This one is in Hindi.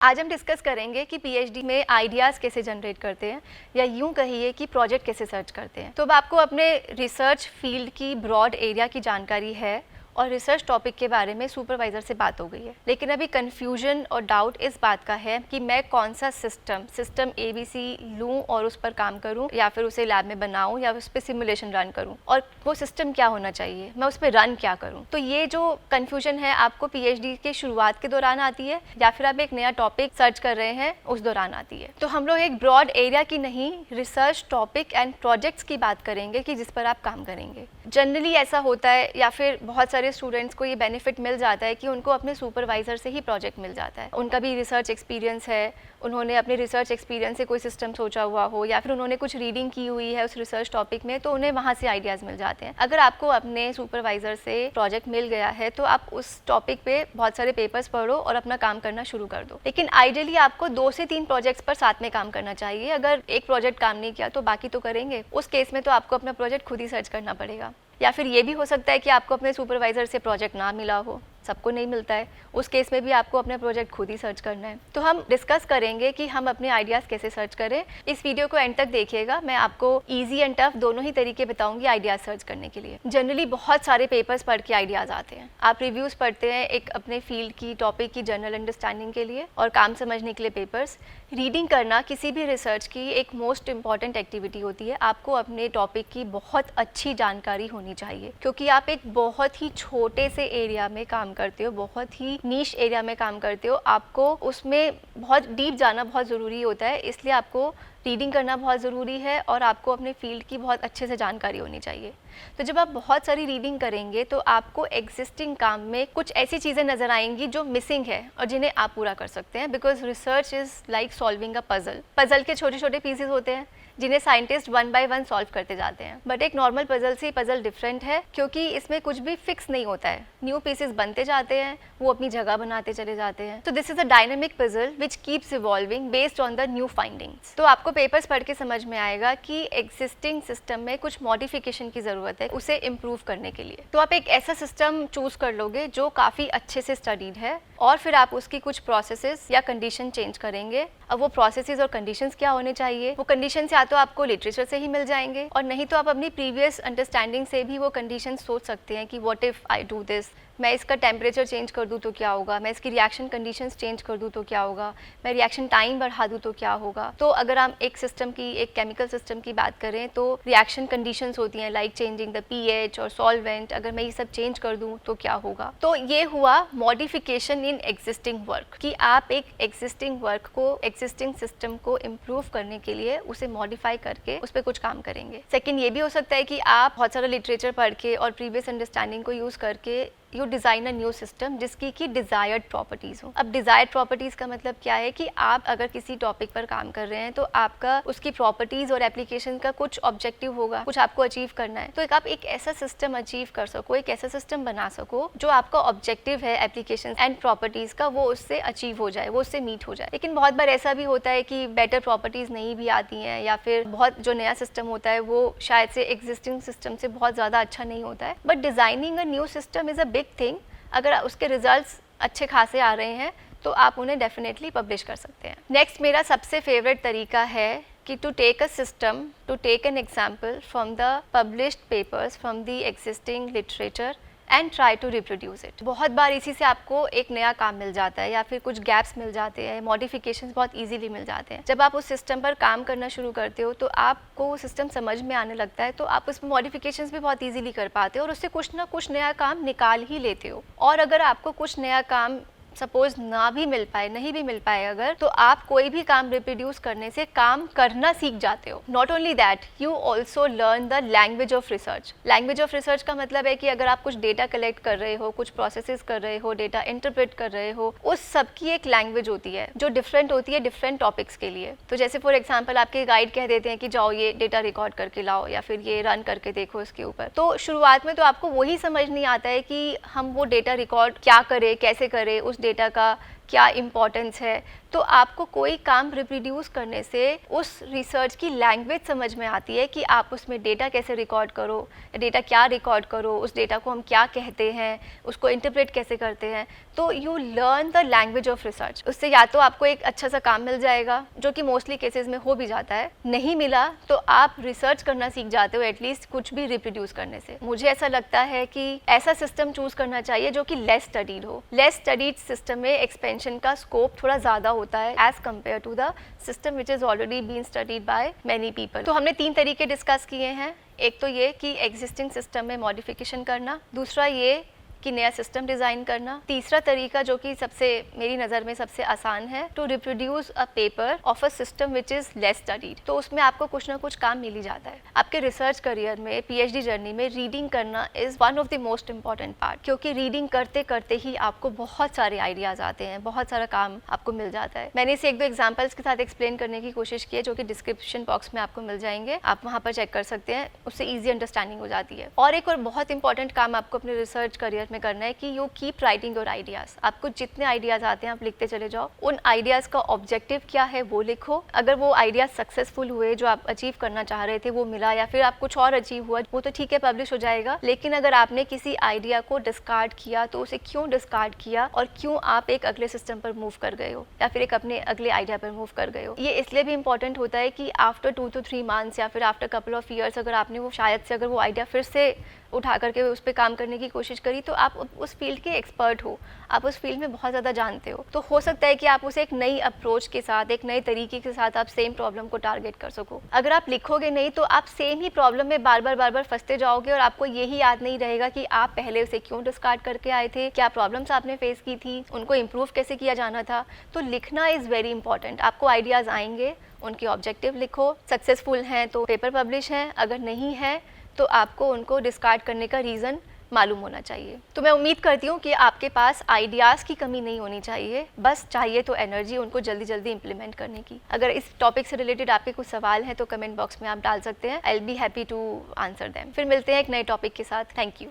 आज हम डिस्कस करेंगे कि पीएचडी में आइडियाज़ कैसे जनरेट करते हैं या यूं कहिए कि प्रोजेक्ट कैसे सर्च करते हैं। तो अब आपको अपने रिसर्च फील्ड की ब्रॉड एरिया की जानकारी है और रिसर्च टॉपिक के बारे में सुपरवाइज़र से बात हो गई है, लेकिन अभी कन्फ्यूजन और डाउट इस बात का है कि मैं कौन सा सिस्टम ABC लूँ और उस पर काम करूँ या फिर उसे लैब में बनाऊँ या उस पर सिमुलेशन रन करूँ, और वो सिस्टम क्या होना चाहिए, मैं उस पर रन क्या करूँ। तो ये जो कन्फ्यूजन है आपको पीएचडी के शुरुआत के दौरान आती है या फिर आप एक नया टॉपिक सर्च कर रहे हैं उस दौरान आती है। तो हम लोग एक ब्रॉड एरिया की नहीं, रिसर्च टॉपिक एंड प्रोजेक्ट्स की बात करेंगे कि जिस पर आप काम करेंगे। जनरली ऐसा होता है या फिर बहुत सारे स्टूडेंट्स को ये बेनिफिट मिल जाता है कि उनको अपने सुपरवाइज़र से ही प्रोजेक्ट मिल जाता है। उनका भी रिसर्च एक्सपीरियंस है, उन्होंने अपने रिसर्च एक्सपीरियंस से कोई सिस्टम सोचा हुआ हो या फिर उन्होंने कुछ रीडिंग की हुई है उस रिसर्च टॉपिक में, तो उन्हें वहाँ से आइडियाज़ मिल जाते हैं। अगर आपको अपने सुपरवाइज़र से प्रोजेक्ट मिल गया है तो आप उस टॉपिक पे बहुत सारे पेपर्स पढ़ो और अपना काम करना शुरू कर दो। लेकिन आइडियली आपको 2 से 3 प्रोजेक्ट्स पर साथ में काम करना चाहिए। अगर एक प्रोजेक्ट काम नहीं किया तो बाकी तो करेंगे। उस केस में तो आपको अपना प्रोजेक्ट खुद ही सर्च करना पड़ेगा। या फिर ये भी हो सकता है कि आपको अपने सुपरवाइज़र से प्रोजेक्ट ना मिला हो, सबको नहीं मिलता है, उस केस में भी आपको अपने प्रोजेक्ट खुद ही सर्च करना है। तो हम डिस्कस करेंगे कि हम अपने आइडियाज़ कैसे सर्च करें। इस वीडियो को एंड तक देखिएगा, मैं आपको इजी एंड टफ दोनों ही तरीके बताऊंगी आइडियाज़ सर्च करने के लिए। जनरली बहुत सारे पेपर्स पढ़ के आइडियाज़ आते हैं। आप रिव्यूज़ पढ़ते हैं एक अपने फील्ड की टॉपिक की जनरल अंडरस्टैंडिंग के लिए और काम समझने के लिए पेपर्स। रीडिंग करना किसी भी रिसर्च की एक मोस्ट इंपॉर्टेंट एक्टिविटी होती है। आपको अपने टॉपिक की बहुत अच्छी जानकारी होनी चाहिए, क्योंकि आप एक बहुत ही छोटे से एरिया में काम करते हो, बहुत ही नीश एरिया में काम करते हो। आपको उसमें बहुत डीप जाना बहुत ज़रूरी होता है, इसलिए आपको रीडिंग करना बहुत ज़रूरी है और आपको अपने फील्ड की बहुत अच्छे से जानकारी होनी चाहिए। तो जब आप बहुत सारी रीडिंग करेंगे तो आपको एग्जिस्टिंग काम में कुछ ऐसी चीज़ें नज़र आएंगी जो मिसिंग है और जिन्हें आप पूरा कर सकते हैं। Because research is like solving a puzzle के छोटे छोटे पीसेस होते हैं जिन्हें साइंटिस्ट 1 बाय 1 सॉल्व करते जाते हैं। बट एक नॉर्मल पज़ल से पज़ल डिफरेंट है, क्योंकि इसमें कुछ भी फिक्स नहीं होता है। न्यू पीसेस बनते जाते हैं, वो अपनी जगह बनाते चले जाते हैं। तो this is a dynamic puzzle which keeps evolving based on the new findings. तो आपको पेपर्स पढ़ के समझ में आएगा कि एग्जिस्टिंग सिस्टम में कुछ मॉडिफिकेशन की ज़रूरत है उसे इम्प्रूव करने के लिए। तो आप एक ऐसा सिस्टम चूज़ कर लोगे जो काफ़ी अच्छे से स्टडीड है और फिर आप उसकी कुछ प्रोसेसेस या कंडीशन चेंज करेंगे। अब वो प्रोसेसेस और कंडीशंस क्या होने चाहिए, वो कंडीशंस या तो आपको लिटरेचर से ही मिल जाएंगे और नहीं तो आप अपनी प्रीवियस अंडरस्टैंडिंग से भी वो कंडीशन सोच सकते हैं कि what if I do this, मैं इसका टेम्परेचर चेंज कर दूँ तो क्या होगा, मैं इसकी रिएक्शन कंडीशंस चेंज कर दूँ तो क्या होगा, मैं रिएक्शन टाइम बढ़ा दूँ तो क्या होगा। तो अगर हम एक सिस्टम की, एक केमिकल सिस्टम की बात करें तो रिएक्शन कंडीशंस होती हैं लाइक चेंजिंग द pH और सॉल्वेंट। अगर मैं ये सब चेंज कर दूँ तो क्या होगा। तो ये हुआ मॉडिफिकेशन इन एग्जिस्टिंग वर्क, कि आप एक एग्जिस्टिंग वर्क को, एग्जिस्टिंग सिस्टम को इम्प्रूव करने के लिए उसे मॉडिफाई करके उस पर कुछ काम करेंगे। सेकेंड ये भी हो सकता है कि आप बहुत सारा लिटरेचर पढ़ के और प्रीवियस अंडरस्टैंडिंग को यूज़ करके you design a new system जिसकी की डिज़ायर्ड प्रॉपर्टीज़ हो। अब डिज़ायर्ड प्रॉपर्टीज़ का मतलब क्या है कि आप अगर किसी टॉपिक पर काम कर रहे हैं तो आपका उसकी प्रॉपर्टीज़ और एप्लीकेशन का कुछ ऑब्जेक्टिव होगा, कुछ आपको अचीव करना है। तो आप एक ऐसा सिस्टम अचीव कर सको, एक ऐसा सिस्टम बना सको जो आपका ऑब्जेक्टिव है एप्लीकेशन एंड प्रॉपर्टीज़ का, वो उससे अचीव हो जाए, वो उससे मीट हो जाए। लेकिन बहुत बार ऐसा भी होता है कि बेटर प्रॉपर्टीज़ नहीं भी आती हैं या फिर बहुत जो नया सिस्टम होता है वो शायद से एग्जिस्टिंग सिस्टम से बहुत ज़्यादा अच्छा नहीं होता है। But designing a new system is a big thing. अगर उसके रिजल्ट्स अच्छे खासे आ रहे हैं तो आप उन्हें डेफिनेटली पब्लिश कर सकते हैं। नेक्स्ट मेरा सबसे फेवरेट तरीका है कि to take a system, to take an example from the published papers from the existing literature and try to reproduce it. बहुत बार इसी से आपको एक नया काम मिल जाता है या फिर कुछ गैप्स मिल जाते हैं, मॉडिफिकेशंस बहुत इजीली मिल जाते हैं। जब आप उस सिस्टम पर काम करना शुरू करते हो तो आपको वो सिस्टम समझ में आने लगता है, तो आप उसमें मॉडिफिकेशंस भी बहुत इजीली कर पाते हो और उससे कुछ ना कुछ नया काम निकाल ही लेते हो। और अगर आपको कुछ नया काम सपोज ना भी मिल पाए, नहीं भी मिल पाए अगर, तो आप कोई भी काम रिप्रोड्यूस करने से काम करना सीख जाते हो। Not only that, you also learn the language of research. Language of research का मतलब है कि अगर आप कुछ डेटा कलेक्ट कर रहे हो, कुछ प्रोसेसेस कर रहे हो, डेटा इंटरप्रेट कर रहे हो, उस सब की एक लैंग्वेज होती है जो डिफरेंट होती है डिफरेंट टॉपिक्स के लिए। तो जैसे फॉर एग्जाम्पल आपके गाइड कह देते हैं कि जाओ ये डेटा रिकॉर्ड करके लाओ या फिर ये रन करके देखो इसके ऊपर, तो शुरुआत में तो आपको वही समझ नहीं आता है कि हम वो डेटा रिकॉर्ड क्या करें, कैसे करें, उस डेटा का क्या इम्पोर्टेंस है। तो आपको कोई काम रिप्रोड्यूस करने से उस रिसर्च की लैंग्वेज समझ में आती है कि आप उसमें डेटा कैसे रिकॉर्ड करो, डेटा क्या रिकॉर्ड करो, उस डेटा को हम क्या कहते हैं, उसको इंटरप्रेट कैसे करते हैं। तो you learn the language of research. उससे या तो आपको एक अच्छा सा काम मिल जाएगा, जो कि मोस्टली केसेस में हो भी जाता है, नहीं मिला तो आप रिसर्च करना सीख जाते हो एटलीस्ट कुछ भी रिप्रोड्यूस करने से। मुझे ऐसा लगता है कि ऐसा सिस्टम चूज करना चाहिए जो कि लेस स्टडीड हो। लेस स्टडीड सिस्टम में एक्सपेंशन का स्कोप थोड़ा ज़्यादा होता है as compared to the system which is already been studied by many people. तो हमने 3 तरीके डिस्कस किए हैं। एक तो ये कि एग्जिस्टिंग सिस्टम में मॉडिफिकेशन करना, दूसरा ये कि नया सिस्टम डिज़ाइन करना, तीसरा तरीका जो कि सबसे मेरी नज़र में सबसे आसान है, to reproduce a paper of a system which is less studied. तो उसमें आपको कुछ ना कुछ काम मिल ही जाता है। आपके रिसर्च करियर में, पीएचडी जर्नी में रीडिंग करना is one of the most important part, क्योंकि रीडिंग करते करते ही आपको बहुत सारे आइडियाज़ आते हैं, बहुत सारा काम आपको मिल जाता है। मैंने इसे 1-2 एग्जाम्पल्स के साथ एक्सप्लेन करने की कोशिश की है, जो कि डिस्क्रिप्शन बॉक्स में आपको मिल जाएंगे, आप वहाँ पर चेक कर सकते हैं, उससे ईजी अंडरस्टैंडिंग हो जाती है। और एक और बहुत इंपॉर्टेंट काम आपको अपने रिसर्च करियर में करना है कि you keep writing your ideas. आपको जितने आइडियाज़ आते हैं आप लिखते चले जाओ। उन आइडियाज़ का ऑब्जेक्टिव क्या है वो लिखो। अगर वो आइडियाज़ सक्सेसफुल हुए, जो आप अचीव करना चाह रहे थे वो मिला, या फिर आप कुछ और अचीव हुआ, वो तो ठीक है, पब्लिश हो जाएगा। लेकिन अगर आपने किसी आइडिया को डिस्कार्ड किया तो उसे क्यों डिस्कार्ड किया और क्यों आप एक अगले सिस्टम पर मूव कर गए हो या फिर एक अपने अगले आइडिया पर मूव कर गए हो। ये इसलिए भी इंपॉर्टेंट होता है कि आफ्टर 2 to 3 मंथ्स या फिर आफ्टर कपल ऑफ ईयर्स अगर आपने वो शायद से अगर वो आइडिया फिर से उठा करके उस पर काम करने की कोशिश करी, तो आप उस फील्ड के एक्सपर्ट हो, आप उस फील्ड में बहुत ज़्यादा जानते हो। तो हो सकता है कि आप उसे एक नई अप्रोच के साथ, एक नए तरीके के साथ आप सेम प्रॉब्लम को टारगेट कर सको। अगर आप लिखोगे नहीं तो आप सेम ही प्रॉब्लम में बार बार फंसते जाओगे और आपको यही याद नहीं रहेगा कि आप पहले उसे क्यों डिस्कार्ड करके आए थे, क्या प्रॉब्लम्स आपने फेस की थी, उनको इम्प्रूव कैसे किया जाना था। तो लिखना इज़ वेरी इंपॉर्टेंट। आपको आइडियाज़ आएंगे, उनके ऑब्जेक्टिव लिखो। सक्सेसफुल हैं तो पेपर पब्लिश हैं, अगर नहीं है तो आपको उनको डिस्कार्ड करने का रीज़न मालूम होना चाहिए। तो मैं उम्मीद करती हूँ कि आपके पास आइडियाज़ की कमी नहीं होनी चाहिए, बस चाहिए तो एनर्जी उनको जल्दी जल्दी इंप्लीमेंट करने की। अगर इस टॉपिक से रिलेटेड आपके कुछ सवाल हैं तो कमेंट बॉक्स में आप डाल सकते हैं। I will be happy to answer them. फिर मिलते हैं एक नए टॉपिक के साथ। Thank you.